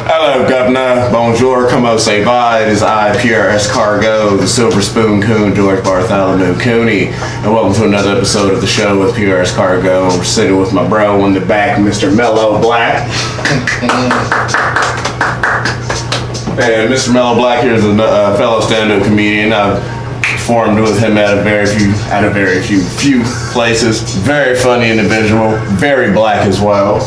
Hello, Governor. Bonjour. Como se va? It is I, Piere Escargot, the Silver Spoon Coon, George Bartholomew Cooney, and welcome to another episode of the show with Piere Escargot. We're sitting with my bro in the back, Mr. Melo Black. And Mr. Melo Black here is a fellow stand-up comedian. I've performed with him at a very few places. Very funny individual, very black as well.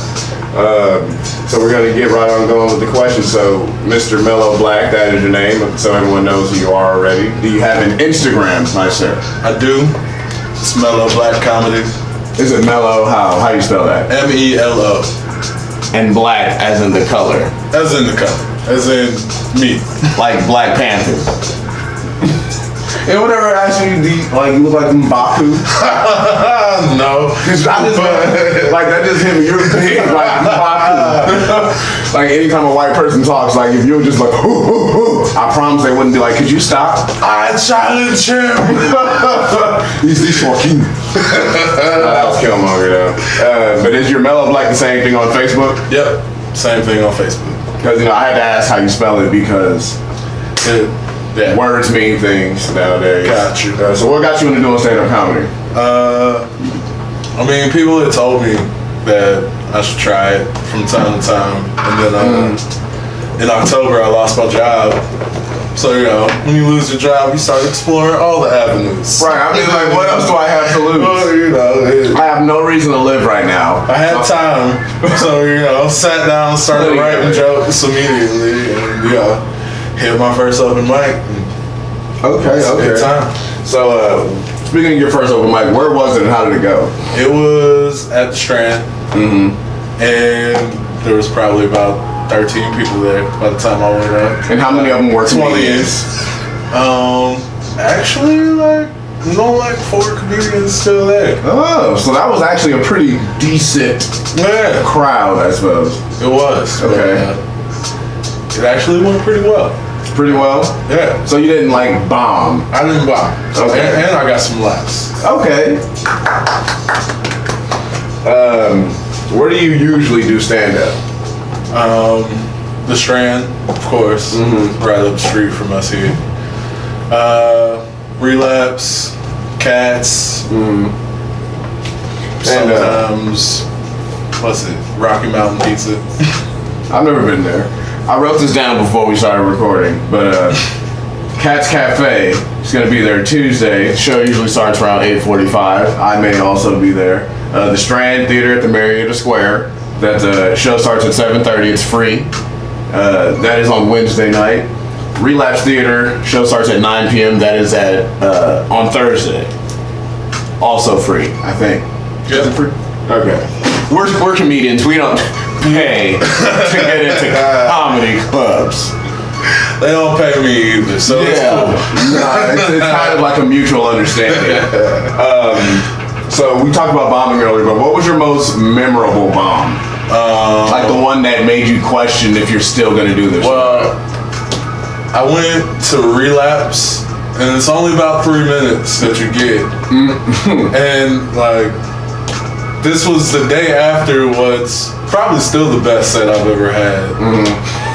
So we're going to get right on going with the question. So, Mr. Melo Black, that is your name, so everyone knows who you are already. Do you have an Instagram, my sir? I do. It's Melo Black Comedy. Is it Melo? How you spell that? M-E-L-O. And black as in the color? As in the color. As in me. Like Black Panther. And whenever I ask you, you look like M'Baku? No. That just hit me. You're big like M'Baku. Like anytime a white person talks, like if you were just like, I promise they wouldn't be like, could you stop? I challenge him. He's this fucking. That was Killmonger though. But is your Melo Black the same thing on Facebook? Yep. Same thing on Facebook. Because I had to ask how you spell it because words mean things nowadays. Got you. So what got you into doing stand-up comedy? I mean, people had told me that I should try it from time to time, and then in October I lost my job. So when you lose your job, you start exploring all the avenues. Right. I mean, like, what else do I have to lose? Well, I have no reason to live right now. I had time, so sat down, started writing jokes immediately, and hit my first open mic. Okay. Good time. So, speaking of your first open mic, where was it and how did it go? It was at the Strand, and there was probably about 13 people there by the time I went up. And how many of them were comedians? Actually, like 4 comedians still there. Oh, so that was actually a pretty decent crowd, I suppose. It was. Okay. It actually went pretty well. Pretty well? Yeah. So you didn't bomb? I didn't bomb. Okay. And I got some laughs. Okay. Where do you usually do stand-up? The Strand, of course, right up the street from us here. Relapse, Cats, sometimes, Rocky Mountain Pizza. I've never been there. I wrote this down before we started recording, but Cats Cafe is going to be there Tuesday. The show usually starts around 8:45. I may also be there. The Strand Theater at the Marietta Square. That show starts at 7:30. It's free. That is on Wednesday night. Relapse Theater show starts at 9 p.m. That is on Thursday. Also free, I think. Is it free? Okay. We're comedians. We don't pay to get into comedy clubs. They don't pay me either, so it's cool. It's kind of like a mutual understanding. So we talked about bombing earlier, but what was your most memorable bomb? Like the one that made you question if you're still going to do this. Well, I went to Relapse, and it's only about 3 minutes that you get. And this was the day after what's probably still the best set I've ever had.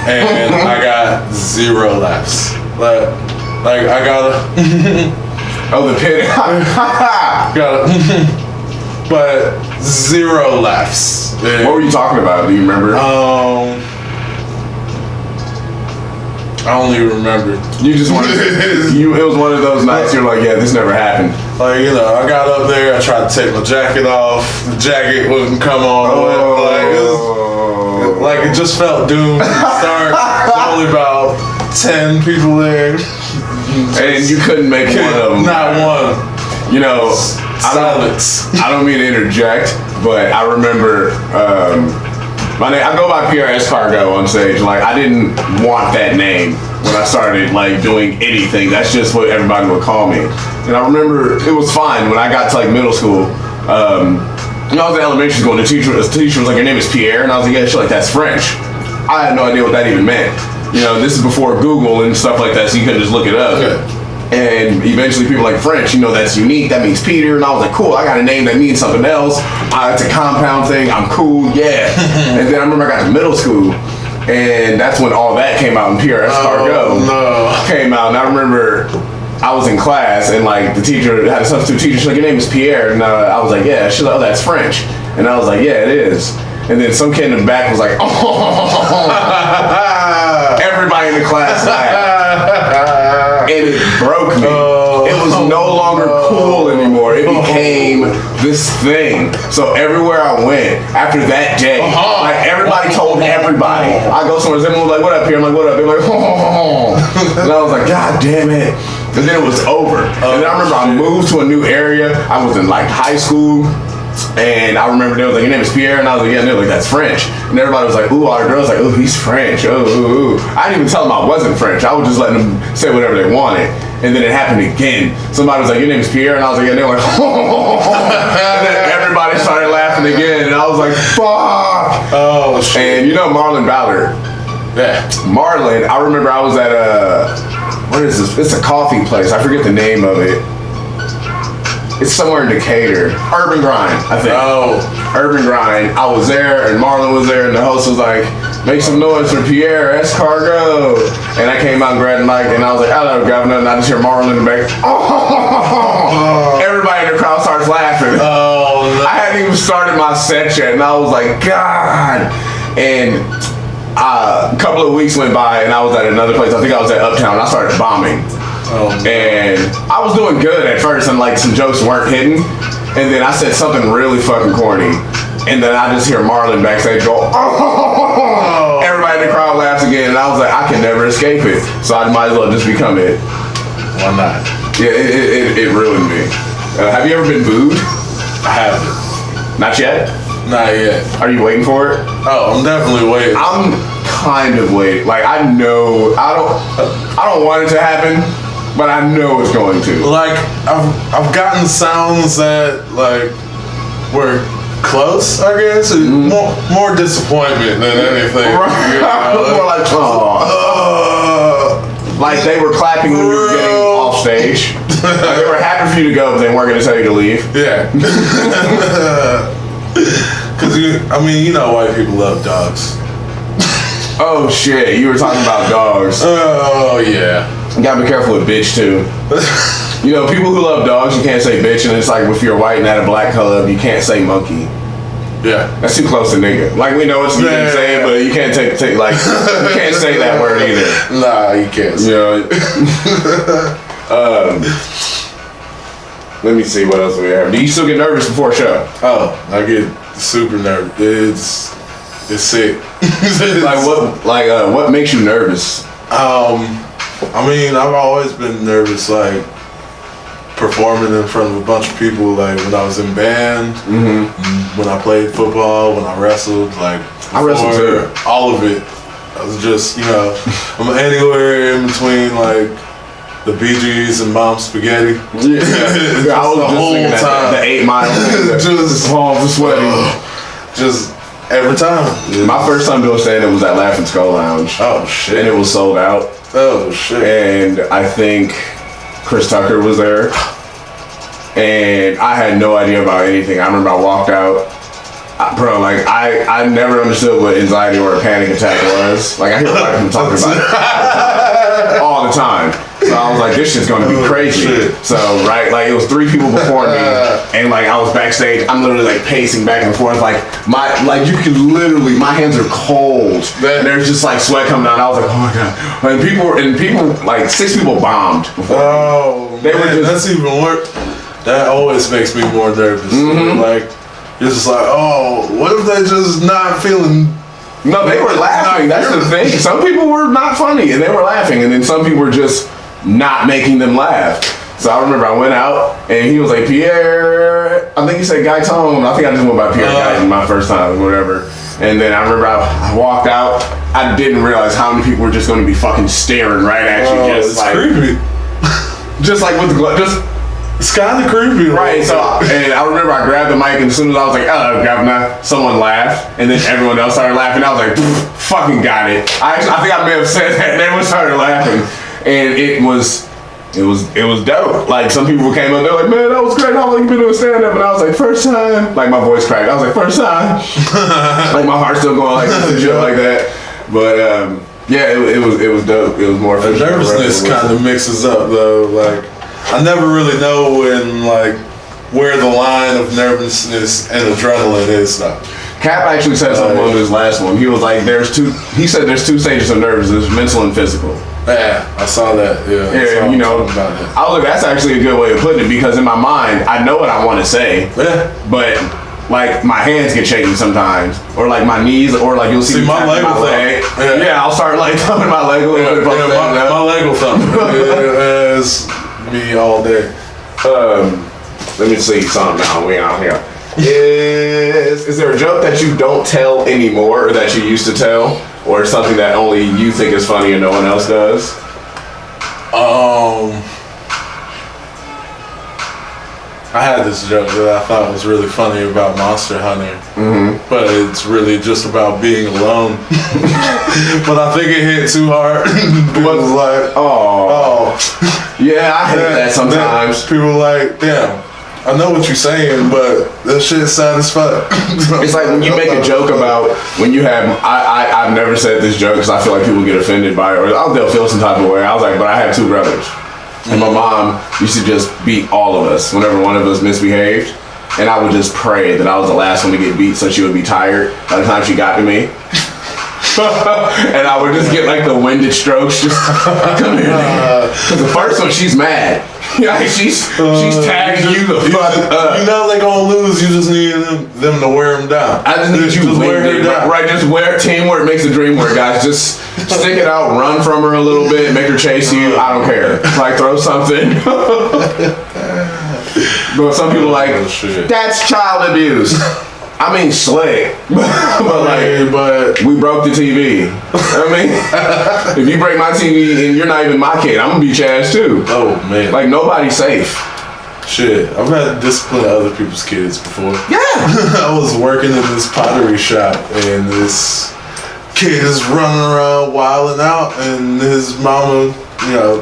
And I got 0 laughs. I got the pit. but 0 laughs. And, what were you talking about? Do you remember? I don't even remember. You just wanted it was one of those nights you're like, yeah, this never happened. I got up there, I tried to take my jacket off, the jacket wouldn't come on. It just felt doomed to start. There's only about 10 people there. And you couldn't make one of them. Not one. Silence. I don't mean to interject, but I remember my name. I go by Piere Escargot on stage. I didn't want that name when I started doing anything. That's just what everybody would call me. And I remember it was fine when I got to middle school. I was in elementary school, and the teacher was like, "Your name is Pierre," and I was like, "Yeah, shit, that's French." I had no idea what that even meant. This is before Google and stuff like that, so you couldn't just look it up. Okay. And eventually people like French, that's unique, that means Peter. And I was like, cool, I got a name that means something else. It's a compound thing, I'm cool, yeah. And then I remember I got to middle school And that's when all that came out, and Piere Escargot came out. And I remember I was in class, and like the teacher had a substitute teacher. She's like, "Your name is Piere," and I was like, "Yeah." She's like, "Oh, that's French," and I was like, "Yeah, it is." And then some kid in the back was like, "Oh!" Everybody in the class laughed, and it broke me. It was no longer cool anymore. It became this thing. So everywhere I went after that day, like everybody told everybody. I go somewhere, someone was like, "What up, Piere?" I'm like, "What up?" They're like, "Oh," and I was like, "God damn it!" And then it was over. And then I remember I moved to a new area. I was in like high school. And I remember they was like, "Your name is Piere," and I was like, "Yeah," and they were like, "That's French." And everybody was like, "Ooh," all the girls like, "Ooh, he's French." Ooh. I didn't even tell them I wasn't French. I was just letting them say whatever they wanted. And then it happened again. Somebody was like, "Your name is Piere," and I was like, "Yeah," and they were like, "Oh." And then everybody started laughing again, and I was like, "Fuck." Oh shit. And you know Marlon Ballard. Yeah. Marlon, I remember I was at what is this? It's a coffee place. I forget the name of it. It's somewhere in Decatur. Urban Grind, I think. Oh. Urban Grind. I was there, and Marlon was there, and the host was like, "Make some noise for Piere Escargot." And I came out and grabbed the mic, and I was like, "Hello, Governor." And I just hear Marlon in the back. Oh. Everybody in the crowd starts laughing. Oh, no. I hadn't even started my set yet, and I was like, "God." And a couple of weeks went by, and I was at another place. I think I was at Uptown, and I started bombing. And I was doing good at first, and like some jokes weren't hitting, and then I said something really fucking corny, and then I just hear Marlon backstage go, "Oh!" Everybody in the crowd laughs again, and I was like, I can never escape it, so I might as well just become it. Why not? Yeah, it ruined me. Have you ever been booed? I haven't. Not yet? Not yet. Are you waiting for it? Oh, I'm definitely waiting. I'm kind of waiting. Like I know I don't want it to happen, but I know it's going to. Like I've gotten sounds that like were close, I guess. More disappointment than anything. Right. You know, More like, like they were clapping when you were getting off stage. Like they were happy for you to go, but they weren't going to tell you to leave. Yeah. Because you know, white people love dogs. Oh shit! You were talking about dogs. Oh yeah. You gotta be careful with bitch too. You know, people who love dogs, you can't say bitch, and it's like if you're white and at a black club, you can't say monkey. Yeah. That's too close to nigga. Like we know what you can say, but you can't take like you can't say that word either. Nah, you can't. You know. Let me see what else we have. Do you still get nervous before a show? Oh, I get super nervous. It's sick. What makes you nervous? I mean, I've always been nervous, like performing in front of a bunch of people. Like when I was in band, when I played football, when I wrestled, like I wrestled too. All of it. I was just, I'm anywhere in between, like the Bee Gees and Mom's Spaghetti. Yeah, I was the whole time. The 8 Mile, just palms are sweating. Just every time. My first time doing stand-up was at Laughing Skull Lounge. Oh shit! And it was sold out. Oh shit! And I think Chris Tucker was there, and I had no idea about anything. I remember I walked out. Bro, like I never understood what anxiety or a panic attack was. Like I hear a lot of people talking about it all the time. So I was like, this shit's gonna be crazy. So right, like it was 3 people before me, and like I was backstage. I'm literally like pacing back and forth. Like you could literally, my hands are cold, and there's just like sweat coming out. I was like, oh my god. And people like 6 people bombed before. Oh, they were just, that's even worse. That always makes me more nervous. Like. It's just like, oh, what if they just not feeling? No, they were laughing. That's the thing. Some people were not funny, and they were laughing, and then some people were just not making them laugh. So I remember I went out, and he was like, Piere, I think he said Guyton. I think I just went by Piere Guyton my first time, whatever. And then I remember I walked out. I didn't realize how many people were just going to be fucking staring right at you. Just it's like creepy. Just like with the glove, it's kind of creepy, right? So, and I remember I grabbed the mic, and as soon as I was like, "Oh, Governor," someone laughed, and then everyone else started laughing. I was like, "Fucking got it!" I think I may have said that. And everyone started laughing, and it was dope. Like some people came up, they're like, "Man, that was great. How long you been doing stand up?" And I was like, "First time." Like my voice cracked. I was like, "First time." Like my heart's still going like this and shit like that. But yeah, it was dope. It was more. The nervousness kind of mixes up though. Like I never really know when like where the line of nervousness and adrenaline is though. Cap actually said something on his last one. He was like, he said there's two stages of nerves. There's mental and physical. Yeah, I saw that. Yeah, you know, I was like, that's actually a good way of putting it because in my mind, I know what I want to say. Yeah. But like my hands get shaky sometimes, or like my knees, or like you'll see my leg. Yeah, I'll start like thumping my leg a little bit. My leg will thump. It's me all day. Let me see something now. We out here. Is there a joke that you don't tell anymore, or that you used to tell, or something that only you think is funny and no one else does? I had this joke that I thought was really funny about Monster Hunter, but it's really just about being alone. But I think it hit too hard. People was like, oh, yeah, I hate that sometimes. People like, damn. I know what you're saying, but that shit's sad as fuck. It's like when you make a joke about when you have, I've never said this joke because I feel like people get offended by it, or they'll feel some type of way. I was like, but I have two brothers. And my mom used to just beat all of us whenever one of us misbehaved. And I would just pray that I was the last one to get beat so she would be tired by the time she got to me. And I would just get like the winded strokes, just come here. Because the first one, she's mad. Like she's tagging you the fuck up. You know they gonna lose. You just need them to wear them down. I just need you to wear her down. Right, just wear teamwork makes the dream work, guys. Just stick it out, run from her a little bit, make her chase you. I don't care. Like throw something. But some people like that's child abuse. I mean, slick, but we broke the TV. I mean, if you break my TV and you're not even my kid, I'm gonna beat your ass too. Oh man, like nobody's safe. Shit, I've had to discipline other people's kids before. Yeah, I was working in this pottery shop and this kid is running around wilding out, and his mama, you know,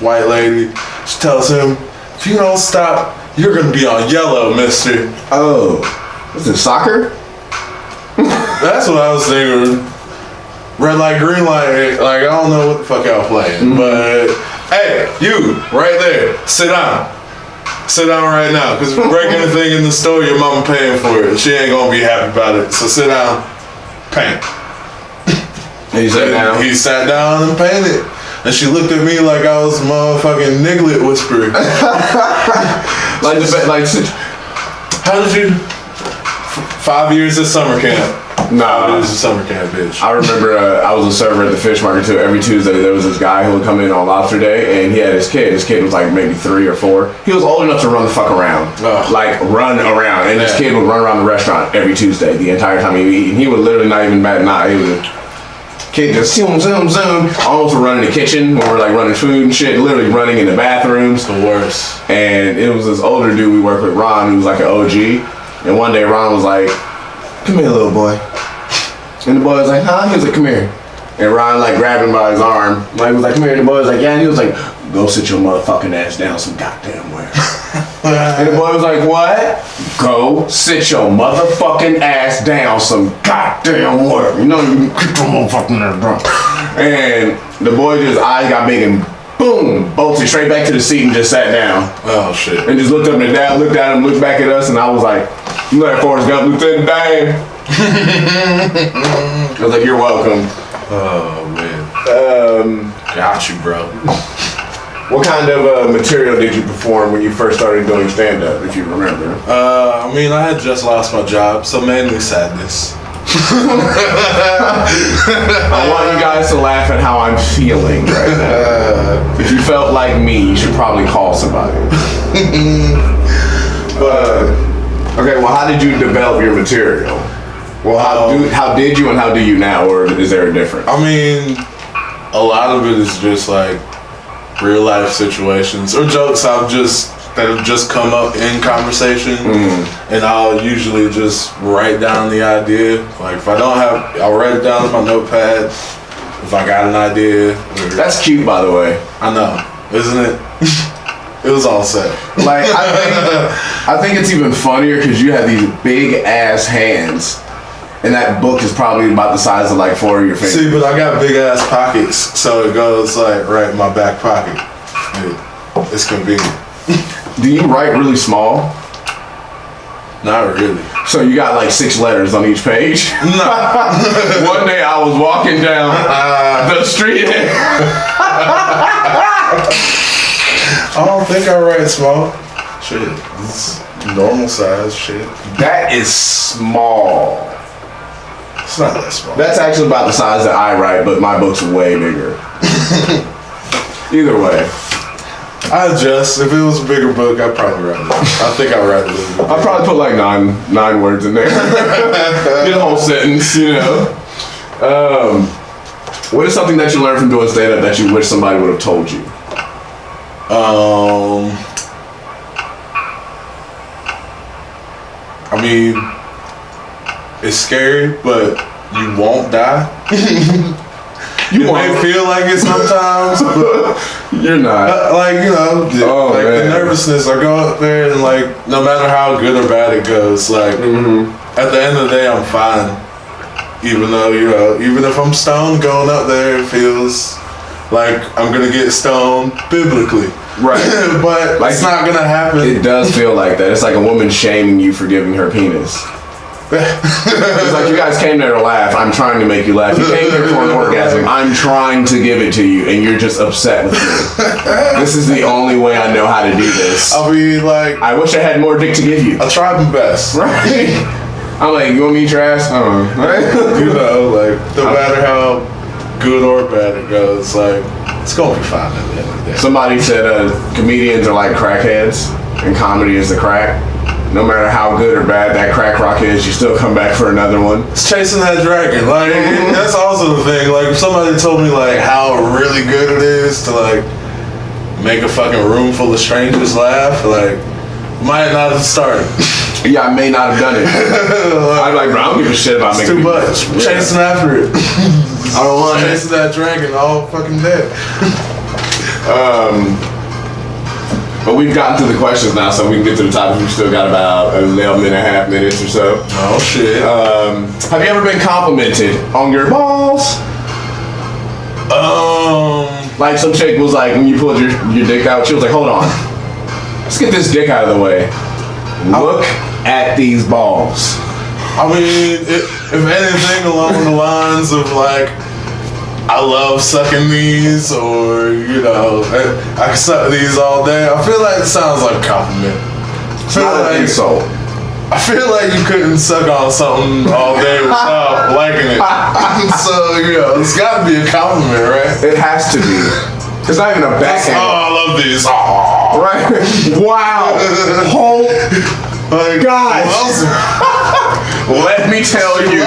white lady, she tells him, "If you don't stop, you're gonna be on yellow, mister." Oh. Is it soccer? That's what I was thinking. Red light, green light. Like, I don't know what the fuck I was playing. But, hey, you, right there, sit down. Sit down right now. Because if you break anything in the store, your mama paying for it. She ain't going to be happy about it. So sit down, paint. And he sat down? He sat down and painted. And she looked at me like I was a motherfucking niglet whisperer. How did you... 5 years of summer camp. Nah. 5 years of summer camp, bitch. I remember I was a server at the fish market too. Every Tuesday there was this guy who would come in on lobster day, and he had his kid. His kid was like maybe 3 or 4. He was old enough to run the fuck around. Like run around. And this kid would run around the restaurant every Tuesday the entire time he would eat. And he would literally not even bat an eye. He was kid just zoom, zoom, zoom. Almost would run in the kitchen when we're like running food and shit. Literally running in the bathrooms. The worst. And it was this older dude we worked with, Ron, who was like an OG. And one day Ron was like, "Come here, little boy." And the boy was like, "Huh?" He was like, "Come here." And Ron like grabbed him by his arm. Like was like, "Come here." And the boy was like, "Yeah." And he was like, "Go sit your motherfucking ass down some goddamn where." And the boy was like, "What?" "Go sit your motherfucking ass down some goddamn where." You know, you kick your motherfucking ass down. And the boy just eyes got big and boom, bolted straight back to the seat and just sat down. Oh shit. And just looked up at dad, looked at him, looked back at us, and I was like, "You like Forrest Gump, Lieutenant Dan?" I was like, "You're welcome." Oh man. Got you, bro. What kind of material did you perform when you first started doing stand-up, if you remember? I mean, I had just lost my job, so mainly sadness. I want you guys to laugh at how I'm feeling right now. If you felt like me, you should probably call somebody. Okay, well, how did you develop your material? Well, how did you and how do you now, or is there a difference? I mean, a lot of it is just like real life situations or jokes that have just come up in conversation, and I'll usually just write down the idea. Like if I don't have, I'll write it down on my notepad. If I got an idea. That's cute, by the way. I know, isn't it? It was all set. Like I think it's even funnier because you have these big ass hands, And that book is probably about the size of like 4 of your fingers. See, but I got big ass pockets, so it goes like right in my back pocket. It's convenient. Do you write really small? Not really. So you got like 6 letters on each page? No. One day I was walking down the street. I don't think I write small. Shit, it's normal size shit. That is small. It's not that small. That's actually about the size that I write, but my book's way bigger. Either way. I adjust. If it was a bigger book, I'd probably write it. I think I write a little bit. I'd probably put like nine words in there. Get a whole sentence, you know. What is something that you learned from doing stand-up that you wish somebody would have told you? I mean, it's scary, but you won't die. You may feel like it sometimes, but you're not. Like, you know, the nervousness. I go up there and like, no matter how good or bad it goes, like, at the end of the day, I'm fine. Even though, you know, even if I'm stoned going up there, it feels like I'm gonna get stoned biblically. Right. But like, it's not gonna happen. It does feel like that. It's like a woman shaming you for giving her penis. It's like, you guys came there to laugh. I'm trying to make you laugh. You came here for an orgasm. I'm trying to give it to you, and you're just upset with me. This is the only way I know how to do this. I mean, like, I wish I had more dick to give you. I tried my best. Right? I'm like, you want me to eat your ass? Right? You know, like, no matter how good or bad it goes, like, it's gonna be fine at the end of the day. Somebody said comedians are like crackheads, and comedy is the crack. No matter how good or bad that crack rock is, you still come back for another one. It's chasing that dragon. Like, that's also the thing. Like, if somebody told me, like, how really good it is to, like, make a fucking room full of strangers laugh, like, might not have started. Yeah, I may not have done it. I'm like, bro, I don't give a shit about making too much. Yeah. Chasing after it. I don't want it. Chasing that dragon all fucking day. But we've gotten to the questions now, so we can get to the topic. We've still got about 11.5 minutes or so. Oh, shit. Have you ever been complimented on your balls? Like, some chick was like, when you pulled your dick out, she was like, hold on. Let's get this dick out of the way. Look at these balls. I mean, if anything along the lines of, like, I love sucking these, or, you know, I can suck these all day. I feel like it sounds like a compliment. It's not an insult. I feel like you couldn't suck on something all day without liking it. So, you know, it's got to be a compliment, right? It has to be. It's not even a backhand. Oh, I love these. Oh. Right? Wow. Oh, my God. Let me tell you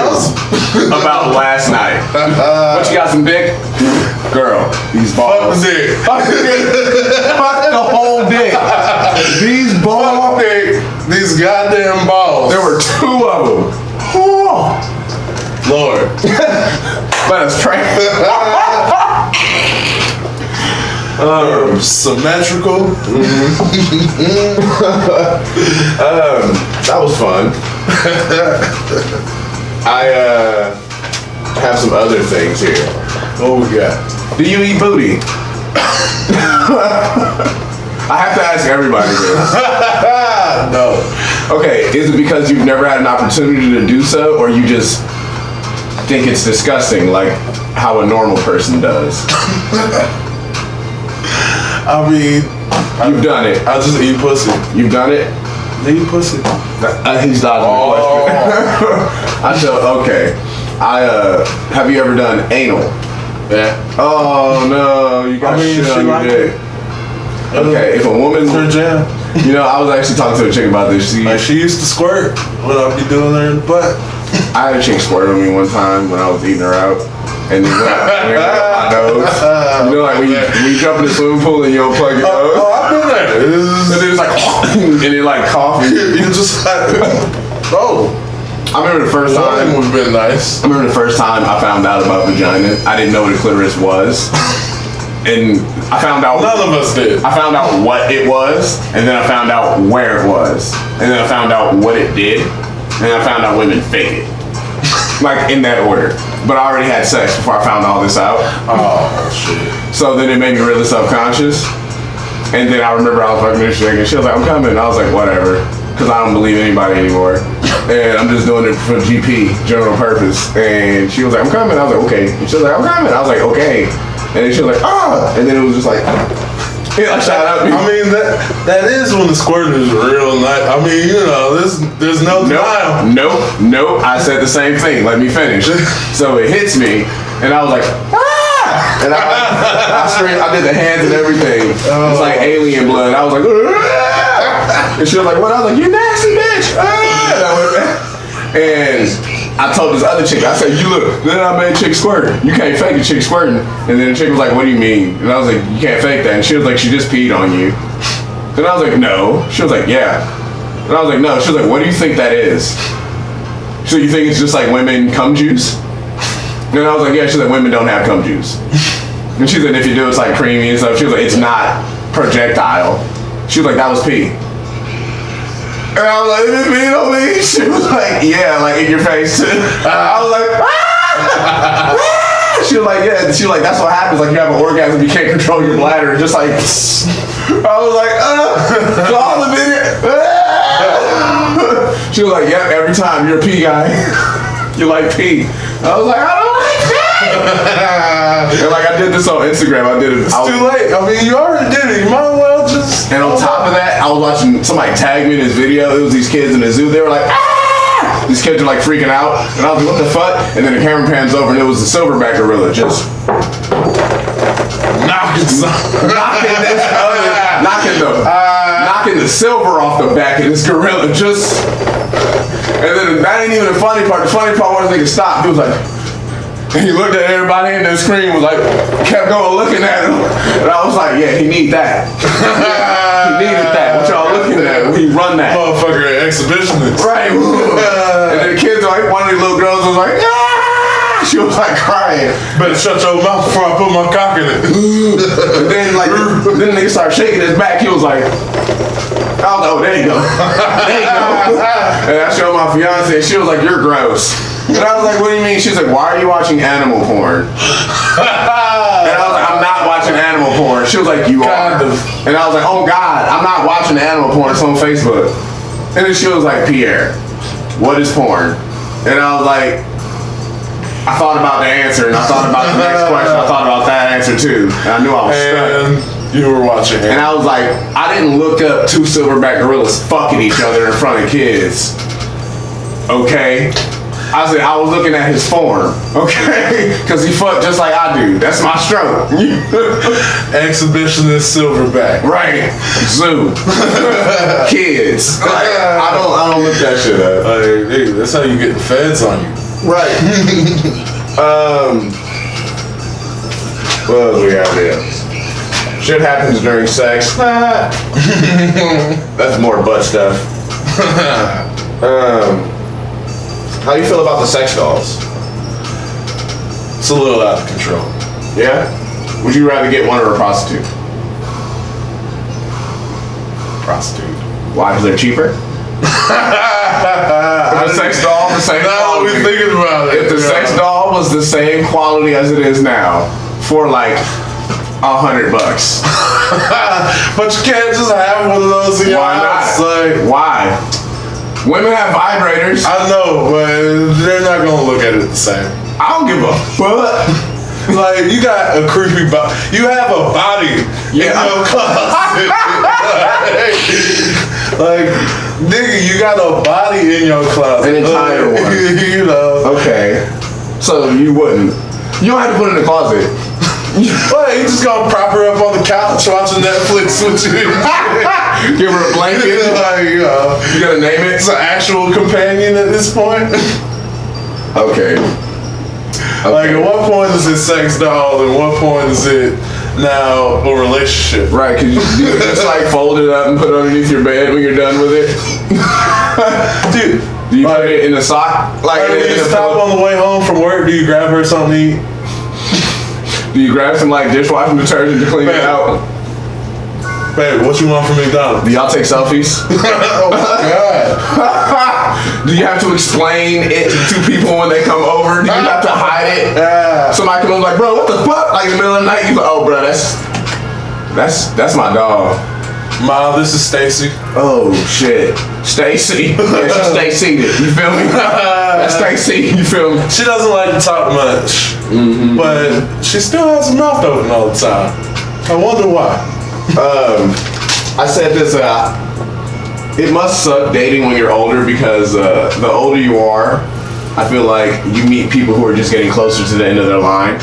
about last night. What, you got some dick? Girl, these balls. Fuck the dick. Fuck the dick. Fuck the whole dick. These balls. These goddamn balls. There were 2 of them. Oh. Lord. Let us pray. Symmetrical. That was fun. I have some other things here. What we got? Do you eat booty? I have to ask everybody this. No. Okay, is it because you've never had an opportunity to do so, or you just think it's disgusting, like how a normal person does? I mean, You've done it. I just eat pussy. You've done it? Eat pussy. He's dodging the question. I said, okay. Have you ever done anal? Yeah. Oh no, you got shit on your dick. Okay, if a woman's her jam. You know, I was actually talking to a chick about this. She used to squirt when I'd be doing her in the butt. I had a chick squirt on me one time when I was eating her out. And then went up my nose. You know, like when you jump in the swimming pool and you don't plug your nose. Oh, I've been there. And then it's like, and then like coughing. You just like, oh. I remember the first time. That would have been nice. I remember the first time I found out about vagina. I didn't know what a clitoris was. And I found out. None of us did. I found out what it was, and then I found out where it was, and then I found out what it did, and then I found out women fake it. like in that order. But I already had sex before I found all this out. Oh shit. So then it made me really self-conscious. And then I remember I was fucking this chick and she was like, I'm coming. And I was like, whatever. Because I don't believe anybody anymore. And I'm just doing it for GP, general purpose. And she was like, I'm coming. I was like, okay. And she was like, I'm coming. I was like, okay. And then she was like, ah. And then it was just like, it like shot up. I mean, that is when the squirting is real nice. I mean, you know, there's no denial. Nope. I said the same thing. Let me finish. So it hits me. And I was like, ah. And I did the hands and everything. It's like alien blood. I was like, ah. And she was like, what? I was like, you nasty bitch. Ah. And I told this other chick, I said, you look, then I made a chick squirt. You can't fake a chick squirting. And then the chick was like, what do you mean? And I was like, you can't fake that. And she was like, she just peed on you. And I was like, no. She was like, yeah. And I was like, no. She was like, what do you think that is? So you think it's just like women cum juice? And I was like, yeah. She's like, women don't have cum juice. And she said, if you do, it's like creamy and stuff. She was like, it's not projectile. She was like, that was pee. And I was like, is it peeing on me? She was like, yeah, like in your face too. I was like, ah! She was like, yeah. She was like, that's what happens. Like you have an orgasm, you can't control your bladder. And just like, I was like, so all the video. She was like, yep, every time you're a pee guy. You like pee. I was like, I don't like pee. And like I did this on Instagram. I did it. It's too late. I mean, you already did it. You might as well just. And on top of that, I was watching somebody tag me in this video. It was these kids in the zoo. They were like, ah! These kids are like freaking out. And I was like, what the fuck? And then the camera pans over and it was the silverback gorilla just knocking the silver off the back of this gorilla. Just. And then that ain't even the funny part. The funny part was nigga stopped. He was like. And he looked at everybody and the screen was like, kept going looking at him. And I was like, yeah, he need that. He needed that. What y'all looking at? He run that. Motherfucker exhibitionist. Right. And then the kids, like, one of the little girls was like, ah! She was like crying. Better shut your mouth before I put my cock in it. And then then the nigga started shaking his back. He was like, oh, there you go. There you go. And I showed my fiance and she was like, you're gross. And I was like, what do you mean? She's like, why are you watching animal porn? And I was like, I'm not watching animal porn. She was like, you are. And I was like, oh God, I'm not watching animal porn. It's on Facebook. And then she was like, Piere, what is porn? And I was like, I thought about the answer and I thought about the next question. I thought about that answer too. And I knew I was stuck. You were watching it. And I was like, I didn't look up two silverback gorillas fucking each other in front of kids. Okay? I said, I was looking at his form, okay? Because he fucked just like I do. That's my stroke. Exhibitionist silverback. Right. Zoo. Kids. Like, I don't look that shit up. Hey, that's how you get the feds on you. Right. What else we got here? Shit happens during sex. That's more butt stuff. How do you feel about the sex dolls? It's a little out of control. Yeah? Would you rather get one or a prostitute? Prostitute. Why? Because they're cheaper? If the sex doll the same quality. We're thinking about it. If the sex doll was the same quality as it is now, for like $100. But you can't just have one of those in your house. Like, why? Women have vibrators. I know, but they're not gonna look at it the same. I don't give a fuck. Like, you got a creepy body. You have a body in your closet. Like, nigga, you got a body in your closet. An entire one. You know. Okay. So you wouldn't. You don't have to put it in the closet. Well, you just gonna prop her up on the couch watching Netflix with you. Give her a blanket. Like, you gonna name it? It's an actual companion at this point. Okay. Like, at what point is it sex doll and what point is it now a relationship? Right, cause you just like fold it up and put it underneath your bed when you're done with it. Dude, do you put it in a sock? Like, when you stop on the way home from work, do you grab her something to eat? Do you grab some like dishwashing detergent to clean it out? Baby, what you want from McDonald's? Do y'all take selfies? Oh my God. Do you have to explain it to people when they come over? Do you have to hide it? Somebody comes like, bro, what the fuck? Like in the middle of the night, you like, oh, bro, that's my dog. Ma, this is Stacy. Oh shit, Stacy. Yeah, she stay seated. You feel me? That's Stacy. You feel me? She doesn't like to talk much, but she still has her mouth open all the time. I wonder why. I said this. It must suck dating when you're older because the older you are, I feel like you meet people who are just getting closer to the end of their line.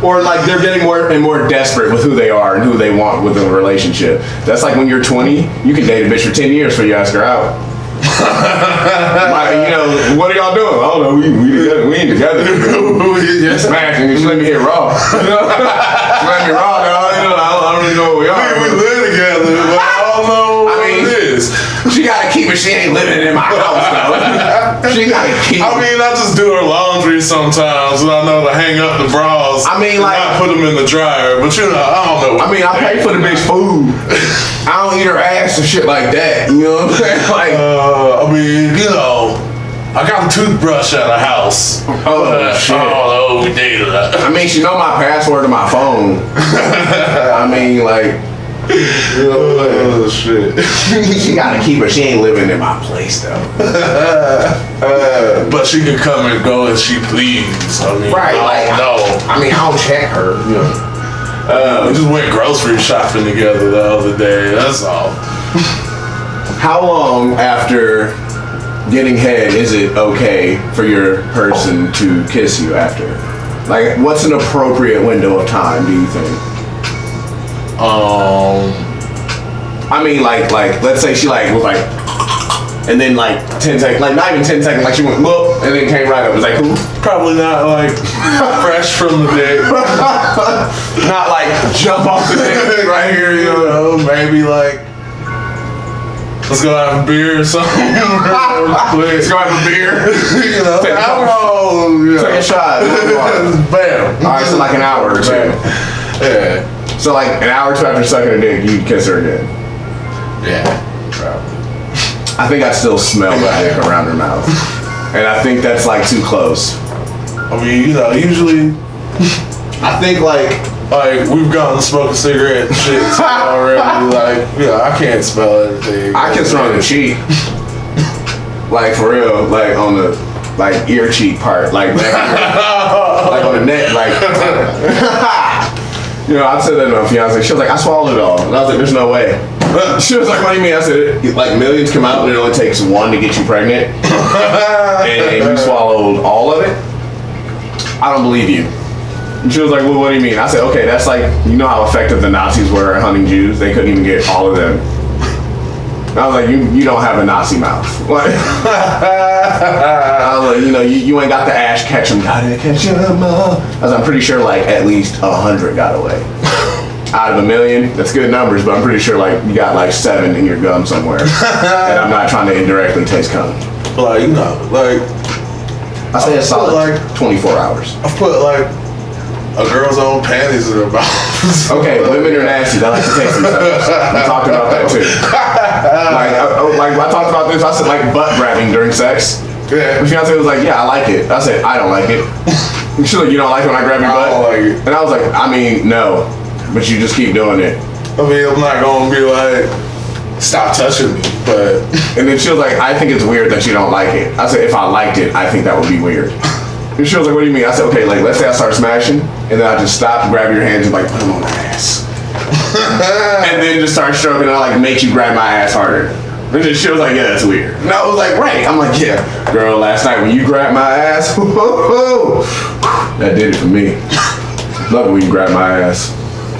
Or like they're getting more and more desperate with who they are and who they want with a relationship. That's like when you're 20, you can date a bitch for 10 years before you ask her out. You know, what are y'all doing? I don't know. We together. We ain't together. You're smashing. She let me hit raw. You know? She let me raw, dog. You know, I don't really know what we are. We live together, but I don't know what it is. She gotta keep it. She ain't living in my house, though. She gotta keep it. I mean, I just do her laundry sometimes, and I know to hang up the bras. I mean, like, not put them in the dryer, but you know, I don't know. I mean, I pay for the bitch food. I don't eat her ass and shit like that. You know what I'm saying? Like, I mean, you know, I got a toothbrush at the house. Oh shit! Oh, we dated that. I mean, she know my password to my phone. I mean, like. You know, Oh shit! She gotta keep her. She ain't living in my place though. But she can come and go as she please. I mean, Right, I don't know. I mean, I don't check her. You know. We just went grocery shopping together the other day. That's all. How long after getting head is it okay for your person to kiss you after? Like, what's an appropriate window of time? Do you think? I mean, like, let's say she was like, and then like 10 seconds, like not even 10 seconds, like she went look, and then came right up. Was that cool? Probably not like fresh from the day. Not like jump off the bed right here, you know? Maybe like let's go have a beer or something. Let's go have a beer. You know, Take a alcohol. You know. Take a shot. Bam. All right, so like an hour or two. Yeah. So like an hour or two after sucking her dick, you'd kiss her again. Yeah. I think I still smell that dick around her mouth. And I think that's like too close. I mean, you know, usually I think like we've gone to smoke a cigarette and shit so already. Like, I can't smell anything. I kiss her on the cheek. Like for real, like on the like ear cheek part, like back here. Like on the neck, like you know, I said that to my fiance. She was like, I swallowed it all. And I was like, there's no way. She was like, what do you mean? I said, like millions come out and it only takes one to get you pregnant. And you swallowed all of it? I don't believe you. And she was like, well, what do you mean? I said, okay, that's like, you know how effective the Nazis were at hunting Jews? They couldn't even get all of them. And I was like, you don't have a Nazi mouth. Like, I was like, you know, you ain't got the Ash Ketchum, gotta catch 'em all. I was, I'm pretty sure like at least 100 got away. Out of 1 million, that's good numbers, but I'm pretty sure like you got like 7 in your gum somewhere. And I'm not trying to indirectly taste cum. Like, you know, like I say a solid like 24 hours. I put like a girl's own panties in her mouth. Okay, women are nasty. They like to taste themselves. We talked about that too. Like I talked about this. I said like butt grabbing during sex. Yeah. My fiance was like, yeah, I like it. I said, I don't like it. She's like, you don't like it when I grab your butt? I don't like it. And I was like, I mean, no. But you just keep doing it. I mean, I'm not gonna be like, stop touching me, but. And then she was like, I think it's weird that you don't like it. I said, if I liked it, I think that would be weird. And she was like, what do you mean? I said, okay, like, let's say I start smashing, and then I just stop, grab your hands, and like, put them on my ass. And then just start stroking, and I like make you grab my ass harder. And then she was like, yeah, that's weird. And I was like, right. I'm like, yeah. Girl, last night when you grabbed my ass, that did it for me. Love it when you grab my ass.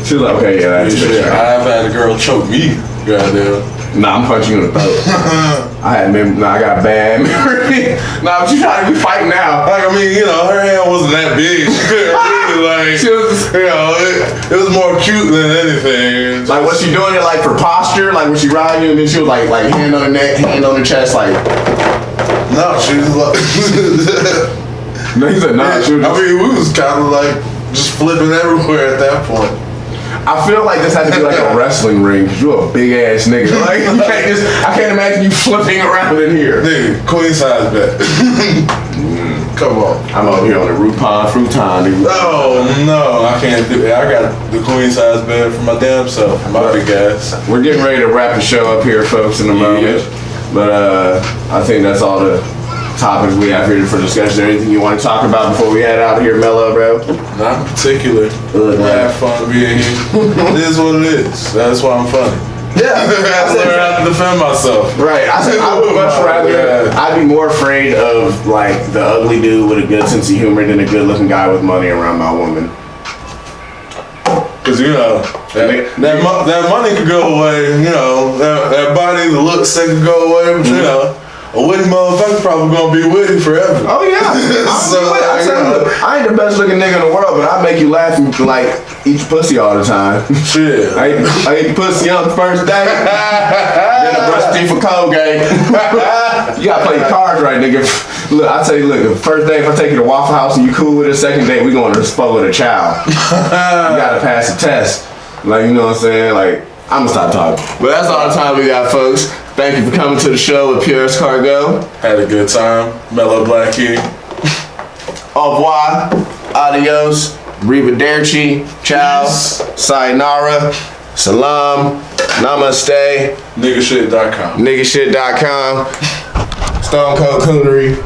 She was like, okay, yeah, that's it. I've had a girl choke me, goddamn. Nah, I'm punching you in the throat. I got bad memory. Nah, but you trying to be fighting now. Like, I mean, you know, her hand wasn't that big. She couldn't really, like, She was, you know, it was more cute than anything. like, was she doing it like for posture? Like, was she riding you and then she was like hand on the neck, hand on the chest, like. No, she was like. No, he said nah. She was I mean, we was kind of like just flipping everywhere at that point. I feel like this has to be like a wrestling ring because you're a big ass nigga. Like I can't imagine you flipping around in here. Nigga, queen size bed. Come on. I'm over here on the futon. Nigga. No, I can't do it. I got the queen size bed for my damn self, my big ass. We're getting ready to wrap the show up here, folks, in a moment. Yeah. But I think that's all the topics we have here for discussion. Is there anything you want to talk about before we head out of here, Melo, bro? Not in particular. I have fun being here. It is what it is. That's why I'm funny. Yeah, I learn how to defend myself. Right. I said I would much rather. I'd be more afraid of like the ugly dude with a good sense of humor than a good-looking guy with money around my woman. Cause you know that money could go away. You know that body, the looks, they could go away. But you know, a witty motherfucker probably gonna be witty forever. Oh yeah. I ain't the best looking nigga in the world, but I make you laugh and like eat your pussy all the time. Shit. I ate the pussy on the first day. Then I brushed teeth for Colgate. You gotta play your cards right, nigga. Look, I tell you, look, the first day if I take you to Waffle House and you cool with it, second day we going to Spo with a child. You gotta pass the test. Like, you know what I'm saying? Like, I'm gonna stop talking. But that's all the time we got, folks. Thank you for coming to the show with Piere Escargot. Had a good time. Melo Black here. Au revoir. Adios. Arrivederci. Ciao. Sayonara. Salam. Namaste. Niggershit.com. Niggershit.com. Stone Cold Coonery.